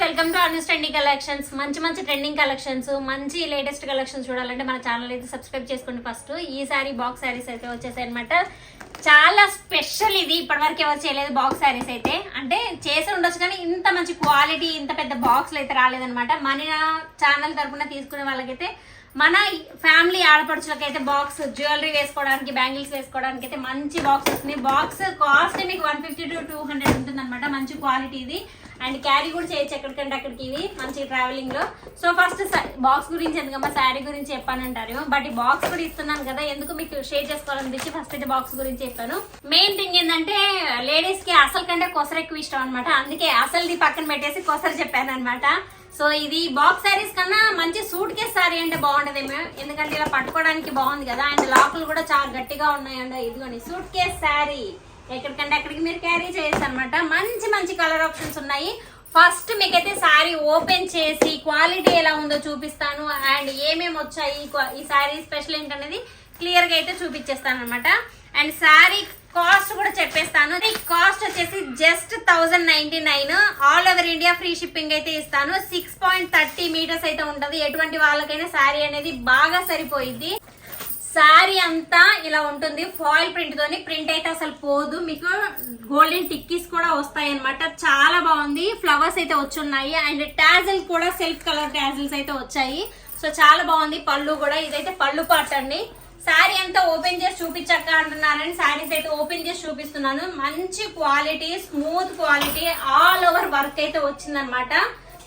Welcome to Anu trending collections. మంచి trending collections, మంచి latest collections చూడాలంటే మన ఛానల్ అయితే సబ్స్క్రైబ్ చేసుకోండి. ఫస్ట్ ఈ సారీ బాక్స్ శారీస్ అయితే వచ్చేసాయి అనమాట. చాలా స్పెషల్ ఇది, ఇప్పటివరకు ఎవరు చేయలేదు బాక్స్ శారీస్ అయితే. అంటే చేసి ఉండొచ్చు కానీ ఇంత మంచి క్వాలిటీ, ఇంత పెద్ద బాక్స్లు అయితే రాలేదనమాట. మన ఛానల్ తరఫున తీసుకునే వాళ్ళకైతే, మన ఫ్యామిలీ ఆడపడుచులకి అయితే బాక్స్ జ్యువెలరీ వేసుకోవడానికి, బ్యాంగిల్స్ వేసుకోవడానికి అయితే మంచి బాక్స్ వస్తుంది. బాక్స్ కాస్ట్ మీకు 150 to 200 ఉంటుంది అనమాట. మంచి క్వాలిటీ ఇది, అండ్ క్యారీ కూడా చేయొచ్చు ఎక్కడికంటే అక్కడికి. ఇది మంచి ట్రావెలింగ్ లో. సో ఫస్ట్ బాక్స్ గురించి ఎందుకమ్మా శారీ గురించి చెప్పానంటారు, బట్ ఈ బాక్స్ కూడా ఇస్తున్నాను కదా, ఎందుకు మీకు షేర్ చేసుకోవాలనిపించి ఫస్ట్ అయితే బాక్స్ గురించి చెప్పాను. మెయిన్ థింగ్ ఏంటంటే లేడీస్ కి అసలు కంటే కొసరు ఎక్కువ ఇష్టం అనమాట. అందుకే అసలుది పక్కన పెట్టేసి కొసరు చెప్పాను అనమాట. సో ఇది బాక్స్ శారీస్ కన్నా మంచి సూట్ కేస్ శారీ అంటే బాగుంటదేమో, ఎందుకంటే ఇలా పట్టుకోవడానికి బాగుంది కదా, అండ్ లాకులు కూడా చాలా గట్టిగా ఉన్నాయండి. ఇదిగోండి సూట్ కేస్ శారీ, ఎక్కడికంటే అక్కడికి మీరు క్యారీ చేయొచ్చు అనమాట. మంచి కలర్ ఆప్షన్స్ ఉన్నాయి. ఫస్ట్ మీకైతే శారీ ఓపెన్ చేసి క్వాలిటీ ఎలా ఉందో చూపిస్తాను, అండ్ ఏమేమి వచ్చాయి, ఈ శారీ స్పెషల్ ఏంటనేది క్లియర్ గా అయితే చూపించేస్తాను అనమాట. అండ్ శారీ కాస్ట్ కూడా చెప్పేస్తాను. కాస్ట్ వచ్చేసి just 1099. All over India free shipping అయితే ఇస్తాను. 6.30 మీటర్స్ అయితే ఉంటది. ఎటువంటి వాళ్ళకైనా శారీ అనేది బాగా సరిపోయింది. శారీ అంతా ఇలా ఉంటుంది, ఫాయిల్ ప్రింట్ తోని. ప్రింట్ అయితే అసలు పోదు, మీకు గోల్డెన్ టిక్కీస్ కూడా వస్తాయి అనమాట. చాలా బాగుంది. ఫ్లవర్స్ అయితే వచ్చున్నాయి, అండ్ టాజిల్ కూడా సెల్ఫ్ కలర్ టాజిల్స్ అయితే వచ్చాయి. సో చాలా బాగుంది. పళ్ళు కూడా, ఇదైతే పళ్ళు పార్ట్ అండి. శారీ అంతా ఓపెన్ చేసి చూపించక్క అంటున్నారని శారీస్ అయితే ఓపెన్ చేసి చూపిస్తున్నాను. మంచి quality, smooth quality, all over work అయితే వచ్చిందనమాట.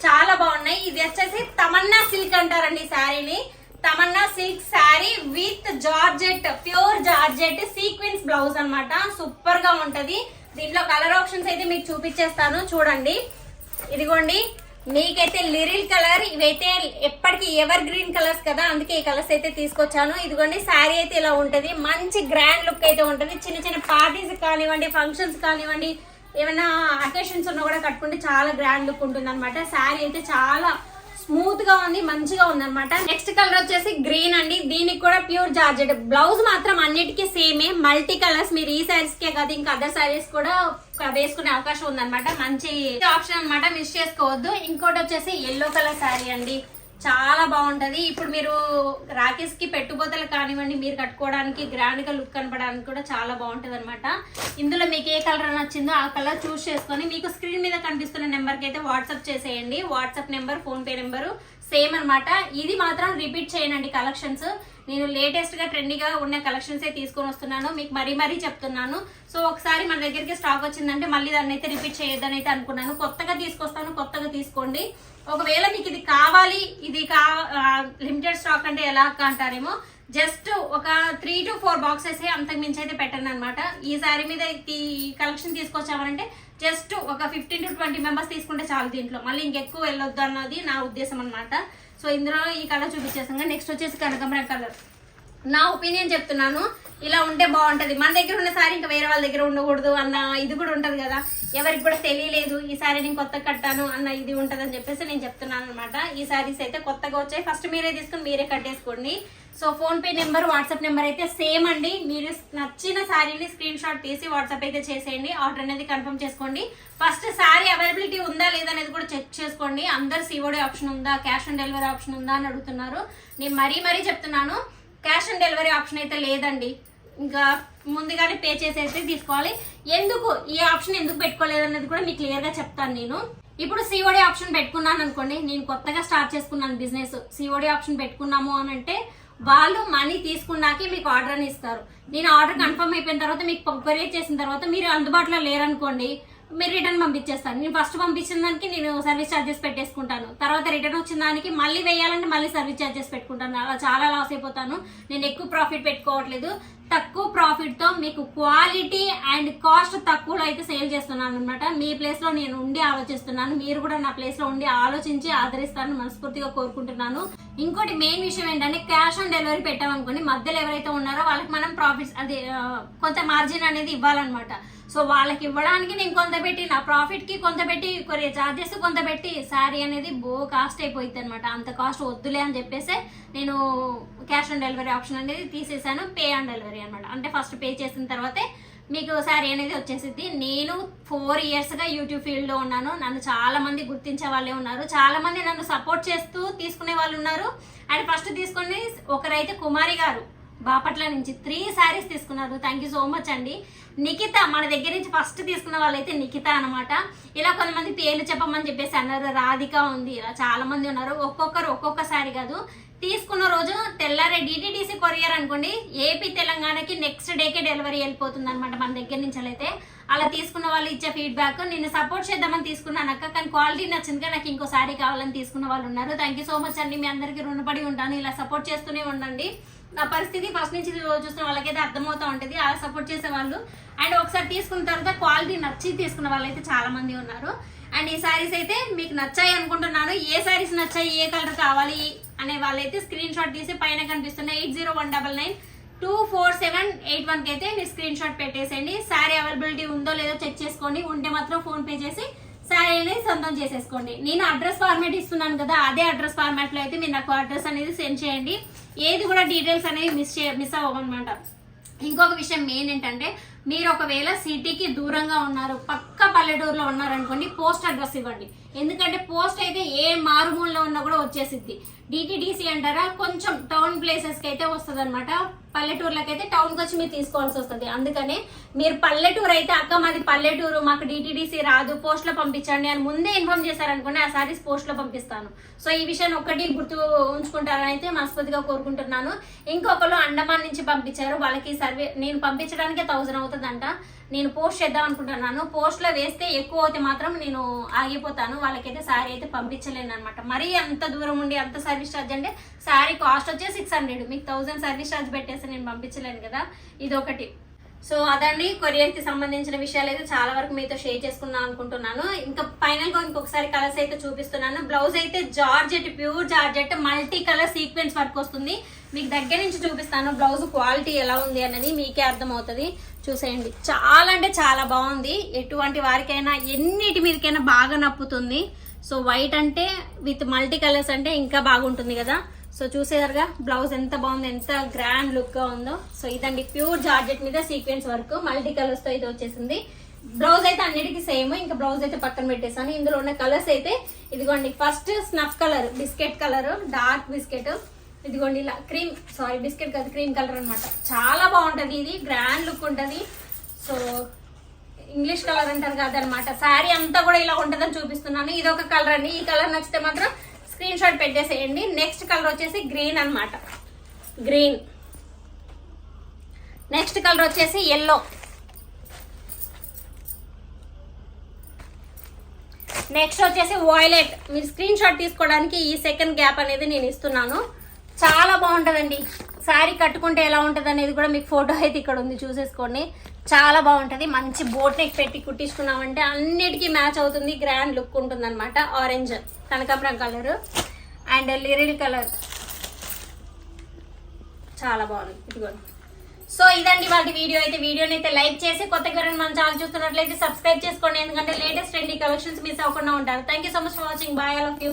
చాలా బాగున్నాయి. ఇది వచ్చేసి తమన్నా సిల్క్ అంటారండి శారీని. Tamannaah silk sari with georgette, pure georgette sequence blouse అనమాట. సూపర్ గా ఉంటది. దీంట్లో కలర్ ఆప్షన్స్ అయితే మీకు చూపించేస్తాను చూడండి. ఇదిగోండి, మీకైతే లిరిల్ కలర్, ఇవైతే ఎప్పటికీ ఎవర్ గ్రీన్ కలర్స్ కదా, అందుకే ఈ కలర్స్ అయితే తీసుకొచ్చాను. ఇదిగోండి శారీ అయితే ఇలా ఉంటది. మంచి గ్రాండ్ లుక్ అయితే ఉంటది. చిన్న పార్టీస్ కానివ్వండి, ఫంక్షన్స్ కానివ్వండి, ఏమైనా అకేషన్స్ ఉన్నా కూడా కట్టుకుంటే చాలా గ్రాండ్ లుక్ ఉంటుంది అనమాట. శారీ అయితే చాలా స్మూత్ గా ఉంది, మంచిగా ఉంది అనమాట. నెక్స్ట్ కలర్ వచ్చేసి గ్రీన్ అండి. దీనికి కూడా ప్యూర్ జార్జెట్. బ్లౌజ్ మాత్రం అన్నిటికీ సేమే, మల్టీ కలర్స్. మీరు ఈ శారీస్ కే కదా, ఇంకా అదర్ శారీస్ కూడా వేసుకునే అవకాశం ఉందన్నమాట. మంచి ఆప్షన్ అనమాట, మిస్ చేసుకోవద్దు. ఇంకోటి వచ్చేసి ఎల్లో కలర్ శారీ అండి. చాలా బాగుంటది. ఇప్పుడు మీరు రాకేష్ కి పెట్టుబోతలు కానివ్వండి, మీరు కట్టుకోవడానికి గ్రాండ్ గా లుక్ కనపడడానికి కూడా చాలా బాగుంటది అనమాట. ఇందులో మీకు ఏ కలర్ నచ్చిందో ఆ కలర్ చూస్ చేసుకొని మీకు స్క్రీన్ మీద కనిపిస్తున్న నెంబర్ కి అయితే వాట్సాప్ చేసేయండి. WhatsApp number, phone pay number same అనమాట. ఇది మాత్రం రిపీట్ చేయనండి కలెక్షన్స్. నేను లేటెస్ట్ గా ట్రెండీగా ఉన్న కలెక్షన్స్ తీసుకొని వస్తున్నాను, మీకు మరీ చెప్తున్నాను. సో ఒకసారి మన దగ్గరికి స్టాక్ వచ్చిందంటే మళ్ళీ దాన్ని అయితే రిపీట్ చేయొద్దని అయితే అనుకున్నాను. కొత్తగా తీసుకొస్తాను, కొత్తగా తీసుకోండి. ఒకవేళ మీకు ఇది కావాలి, ఇది లిమిటెడ్ స్టాక్ అంటే ఎలా అంటారేమో, జస్ట్ ఒక 3 to 4 బాక్సెస్ అంతకు మించి అయితే పెట్టండి అనమాట. ఈ శారీ మీద ఈ కలెక్షన్ తీసుకొచ్చామనంటే జస్ట్ ఒక 15 to 20 మెంబర్స్ తీసుకుంటే చాలు. దీంట్లో మళ్ళీ ఇంకెక్కువ వెళ్ళొద్దు అన్నది నా ఉద్దేశం అనమాట. సో ఇందులో ఈ కలర్ చూపించేసాం. నెక్స్ట్ వచ్చేసి కనకాంబరం కలర్. నా ఒపీనియన్ చెప్తున్నాను, ఇలా ఉంటే బాగుంటది. మన దగ్గర ఉన్న సారీ ఇంకా వేరే వాళ్ళ దగ్గర ఉండకూడదు అన్న ఇది కూడా ఉంటది కదా, ఎవరికి కూడా తెలియలేదు ఈ సారీ నేను కొత్తగా కట్టాను అన్న ఇది ఉంటది అని చెప్పేసి నేను చెప్తున్నాను అనమాట. ఈ సారీస్ అయితే కొత్తగా వచ్చాయి. ఫస్ట్ మీరే తీసుకుని మీరే కట్టేసుకోండి. So PhonePe number, WhatsApp number అయితే సేమ్ అండి. మీరు నచ్చిన శారీని స్క్రీన్ షాట్ తీసి వాట్సాప్ అయితే చేసేయండి. ఆర్డర్ అనేది కన్ఫర్మ్ చేసుకోండి. ఫస్ట్ శారీ అవైలబిలిటీ ఉందా లేదా అనేది కూడా చెక్ చేసుకోండి. అందరు సిఓడి ఆప్షన్ ఉందా, క్యాష్ ఆన్ డెలివరీ ఆప్షన్ ఉందా అని అడుగుతున్నారు. నేను మరీ చెప్తున్నాను, క్యాష్ ఆన్ డెలివరీ ఆప్షన్ అయితే లేదండి. ఇంకా ముందుగానే పే చేసి అయితే తీసుకోవాలి. ఎందుకు ఈ ఆప్షన్ ఎందుకు పెట్టుకోలేదు అనేది కూడా మీకు క్లియర్ గా చెప్తాను నేను. ఇప్పుడు సిఓడి ఆప్షన్ పెట్టుకున్నాను అనుకోండి, నేను కొత్తగా స్టార్ట్ చేసుకున్నాను బిజినెస్. సిఓడి ఆప్షన్ పెట్టుకున్నాము అని అంటే వాళ్ళు మనీ తీసుకున్నాకే మీకు ఆర్డర్ అని ఇస్తారు. నేను ఆర్డర్ కన్ఫర్మ్ అయిపోయిన తర్వాత మీకు కొరియర్ చేసిన తర్వాత మీరు అందుబాటులో లేరనుకోండి, మీరు రిటర్న్ పంపించేస్తాను. నేను ఫస్ట్ పంపించిన దానికి నేను సర్వీస్ ఛార్జెస్ పెట్టేసుకుంటాను. తర్వాత రిటర్న్ వచ్చిన దానికి మళ్ళీ వేయాలంటే మళ్ళీ సర్వీస్ ఛార్జెస్ పెట్టుకుంటాను. అలా చాలా లాస్ అయిపోతాను. నేను ఎక్కువ ప్రాఫిట్ పెట్టుకోవట్లేదు. తక్కువ ప్రాఫిట్ తో మీకు క్వాలిటీ అండ్ కాస్ట్ తక్కువలో అయితే సేల్ చేస్తున్నాను అనమాట. మీ ప్లేస్ లో నేను ఉండి ఆలోచిస్తున్నాను. మీరు కూడా నా ప్లేస్ లో ఉండి ఆలోచించి ఆదరిస్తారని మనస్ఫూర్తిగా కోరుకుంటున్నాను. ఇంకోటి మెయిన్ విషయం ఏంటంటే, క్యాష్ ఆన్ డెలివరీ పెట్టామనుకోండి, మధ్యలో ఎవరైతే ఉన్నారో వాళ్ళకి మనం ప్రాఫిట్స్ అది కొంత మార్జిన్ అనేది ఇవ్వాలన్నమాట. సో వాళ్ళకి ఇవ్వడానికి నేను కొంత పెట్టి, నా ప్రాఫిట్ కి కొంత పెట్టి, కొరియర్ చార్జెస్ కొంత పెట్టి శారీ అనేది కాస్ట్ అయిపోయింది అనమాట. అంత కాస్ట్ వద్దులే అని చెప్పేసి నేను క్యాష్ ఆన్ డెలివరీ ఆప్షన్ అనేది తీసేసాను. పే ఆన్ డెలివరీ అనమాట. అంటే ఫస్ట్ పే చేసిన తర్వాతే మీకు శారీ అనేది వచ్చేసిద్ది. నేను 4 yearsగా యూట్యూబ్ ఫీల్డ్లో ఉన్నాను. నన్ను చాలా మంది గుర్తించే వాళ్ళే ఉన్నారు, చాలా మంది నన్ను సపోర్ట్ చేస్తూ తీసుకునే వాళ్ళు ఉన్నారు. అండ్ ఫస్ట్ తీసుకుని ఒకరైతే కుమారి గారు బాపట్ల నుంచి 3 శారీస్ తీసుకున్నారు. థ్యాంక్ యూ సో మచ్ అండి. నిఖిత మన దగ్గర నుంచి ఫస్ట్ తీసుకున్న వాళ్ళైతే నిఖిత అనమాట. ఇలా కొంతమంది పేర్లు చెప్పమని చెప్పేసి అన్నారు. రాధిక ఉంది, ఇలా చాలా మంది ఉన్నారు. ఒక్కొక్కరు ఒక్కొక్క శారీ కాదు. తీసుకున్న రోజు తెల్లారే డిటిడిసి కొరియర్ అనుకోండి, ఏపీ తెలంగాణకి నెక్స్ట్ డేకే డెలివరీ వెళ్ళిపోతుంది అనమాట మన దగ్గర నుంచి. అయితే అలా తీసుకున్న వాళ్ళు ఇచ్చే ఫీడ్బ్యాక్, నేను సపోర్ట్ చేద్దామని తీసుకున్నాను అక్క, కానీ క్వాలిటీ నచ్చిందిగా నాకు ఇంకో శారీ కావాలని తీసుకున్న వాళ్ళు ఉన్నారు. థ్యాంక్ యూ సో మచ్ అండి. మీ అందరికీ రుణపడి ఉంటాను. ఇలా సపోర్ట్ చేస్తూనే ఉండండి. నా పరిస్థితి ఫస్ట్ నుంచి చూస్తున్న వాళ్ళకైతే అర్థమవుతూ ఉంటుంది, అలా సపోర్ట్ చేసే వాళ్ళు. అండ్ ఒకసారి తీసుకున్న తర్వాత క్వాలిటీ నచ్చి తీసుకున్న వాళ్ళు అయితే చాలా మంది ఉన్నారు. అండ్ ఈ శారీస్ అయితే మీకు నచ్చాయి అనుకుంటున్నాను. ఏ శారీస్ నచ్చాయి, ఏ కలర్ కావాలి అనే వాళ్ళైతే స్క్రీన్ షాట్ తీసి పైన కనిపిస్తున్న 8019924781 అయితే మీరు స్క్రీన్ షాట్ పెట్టేసేయండి. శారీ అవైలబిలిటీ ఉందో లేదో చెక్ చేసుకోండి. ఉంటే మాత్రం ఫోన్ పే చేసి శారీ అనేది సొంతం చేసేసుకోండి. నేను అడ్రస్ ఫార్మాట్ ఇస్తున్నాను కదా, అదే అడ్రస్ ఫార్మాట్ లో అయితే మీరు నాకు అడ్రస్ అనేది సెండ్ చేయండి. ఏది కూడా డీటెయిల్స్ అనేవి మిస్ అవ్వమన్నమాట. ఇంకొక విషయం మెయిన్ ఏంటంటే, మీరు ఒకవేళ సిటీకి దూరంగా ఉన్నారు, పక్క పల్లెటూరులో ఉన్నారనుకోండి, పోస్ట్ అడ్రస్ ఇవ్వండి. ఎందుకంటే పోస్ట్ అయితే ఏ మారుమూలలో ఉన్నా కూడా వచ్చేసిద్ది. డిటిడిసి అంటారా, కొంచెం టౌన్ ప్లేసెస్కి అయితే వస్తుంది అనమాట. పల్లెటూర్లకి అయితే టౌన్కి వచ్చి మీరు తీసుకోవాల్సి వస్తుంది. అందుకనే మీరు పల్లెటూరు అయితే అక్క మాది పల్లెటూరు, మాకు డిటిడిసి రాదు, పోస్ట్లో పంపించండి అని ముందే ఇన్ఫార్మ్ చేశారనుకోండి, ఆ సారీస్ పోస్ట్లో పంపిస్తాను. సో ఈ విషయాన్ని ఒక్కటి గుర్తు ఉంచుకుంటారని అయితే మనస్ఫూర్తిగా కోరుకుంటున్నాను. ఇంకొకరు అండమాన్ నుంచి పంపించారు, వాళ్ళకి సర్వే నేను పంపించడానికే 1000 అవుతుందంట. నేను పోస్ట్ చేద్దాం అనుకుంటున్నాను. పోస్ట్లో వేస్తే ఎక్కువ అయితే మాత్రం నేను ఆగిపోతాను. వాళ్ళకైతే శారీ అయితే పంపించలేను అనమాట. మరీ అంత దూరం ఉండి అంత సర్వీస్ ఛార్జ్ అంటే శారీ కాస్ట్ వచ్చే 600, మీకు 1000 సర్వీస్ ఛార్జ్ పెట్టేస్తే నేను పంపించలేను కదా, ఇదొకటి. సో అదండి కొరియర్ కి సంబంధించిన విషయాలు అయితే చాలా వరకు మీతో షేర్ చేసుకున్నాను అనుకుంటున్నాను. ఇంకా ఫైనల్ గా ఇంకొకసారి కలర్స్ అయితే చూపిస్తున్నాను. బ్లౌజ్ అయితే georgette, pure georgette, multi colour sequence work వస్తుంది. మీకు దగ్గర నుంచి చూపిస్తాను బ్లౌజ్ క్వాలిటీ ఎలా ఉంది అనేది మీకే అర్థమవుతుంది. చూసేయండి, చాలా అంటే చాలా బాగుంది. ఎటువంటి వారికైనా ఎన్నిటి మీదకైనా బాగా నప్పుతుంది. సో వైట్ అంటే విత్ మల్టీ కలర్స్ అంటే ఇంకా బాగుంటుంది కదా. సో చూసేదారుగా బ్లౌజ్ ఎంత బాగుంది, ఎంత గ్రాండ్ లుక్ గా ఉందో. సో ఇదండి ప్యూర్ జార్జెట్ మీద సీక్వెన్స్ వర్క్ మల్టీ కలర్స్ తో అయితే వచ్చేసింది. బ్లౌజ్ అయితే అన్నిటికీ సేమ్. ఇంకా బ్లౌజ్ అయితే పక్కన పెట్టేసాను. ఇందులో ఉన్న కలర్స్ అయితే ఇదిగోండి, first snuff colour, biscuit colour, dark biscuit, ఇదిగోండి ఇలా క్రీమ్, సారీ బిస్కెట్ కాదు క్రీమ్ కలర్ అనమాట. చాలా బాగుంటది, ఇది గ్రాండ్ లుక్ ఉంటది. సో ఇంగ్లీష్ కలర్ అంటారు కాదనమాట. శారీ అంతా కూడా ఇలా ఉంటుందని చూపిస్తున్నాను. ఇది ఒక కలర్ అండి. ఈ కలర్ నచ్చితే మాత్రం స్క్రీన్ షాట్ పెట్టేసేయండి. నెక్స్ట్ కలర్ వచ్చేసి గ్రీన్ అనమాట, గ్రీన్. నెక్స్ట్ కలర్ వచ్చేసి ఎల్లో. నెక్స్ట్ వచ్చేసి వాయిలెట్. మీరు స్క్రీన్ షాట్ తీసుకోవడానికి ఈ సెకండ్ గ్యాప్ అనేది నేను ఇస్తున్నాను. చాలా బాగుంటుందండి. శారీ కట్టుకుంటే ఎలా ఉంటుంది అనేది కూడా మీకు ఫోటో అయితే ఇక్కడ ఉంది, చూసేసుకోండి. చాలా బాగుంటుంది. మంచి బోట్ నెక్ పెట్టి కుట్టించుకున్నామంటే అన్నిటికీ మ్యాచ్ అవుతుంది. గ్రాండ్ లుక్ ఉంటుంది అనమాట. ఆరెంజ్ కనకాంబరం కలర్ అండ్ లిరిల్ కలర్ చాలా బాగుంది. ఇదిగోండి. సో ఇదండి వాటి వీడియో అయితే. వీడియోని అయితే లైక్ చేసి కొత్తగా మన ఛానల్ చూస్తున్నట్లయితే సబ్స్క్రైబ్ చేసుకోండి. ఎందుకంటే లేటెస్ట్ ట్రెండింగ్ కలెక్షన్స్ మిస్ అవ్వకుండా ఉంటారు. Thank you so much for watching. Bye, all of you.